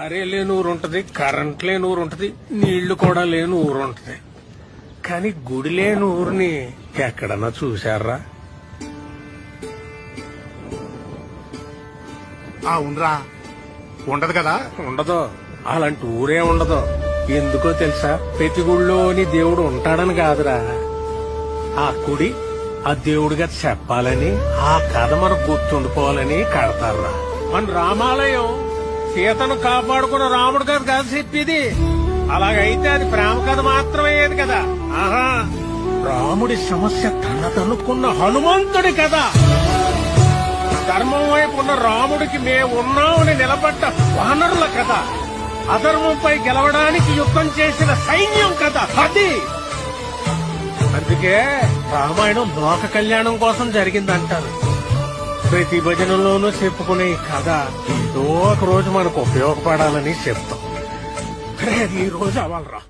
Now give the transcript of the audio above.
దారే లేని ఊరు ఉంటది, కరెంట్ లేని ఊరు ఉంటది, నీళ్లు కూడా లేని ఊరు ఉంటది. కానీ గుడి లేని ఊరిని ఎక్కడన్నా చూశారా? ఉండరా ఉండదు కదా. ఉండదు. అలాంటి ఊరే ఉండదు. ఎందుకో తెలుసా? ప్రతి గుళ్ళోని దేవుడు ఉంటాడని కాదురా, ఆ గుడి ఆ దేవుడిగా చెప్పాలని, ఆ కథ మనకు గుర్తుండిపోవాలని కడతారా. మన రామాలయం సీతను కాపాడుకున్న రాముడు కథ కాదు చెప్పేది. అలాగైతే అది ప్రేమ కథ మాత్రమయ్యేది కదా. ఆహా, రాముడి సమస్య తనదనుకున్న హనుమంతుడి కథ. ధర్మం వైపు ఉన్న రాముడికి మేమున్నామని నిలబడ్డ వానరుల కథ. అధర్మంపై గెలవడానికి యుద్ధం చేసిన సైన్యం కథ అది. అందుకే రామాయణం లోక కళ్యాణం కోసం జరిగిందంటారు. ప్రతి భజనలోనూ చెప్పుకునే ఈ కథ ఏదో ఒక రోజు మనకు ఉపయోగపడాలని చెప్తాం. ఈ రోజు అవ్వాలరా.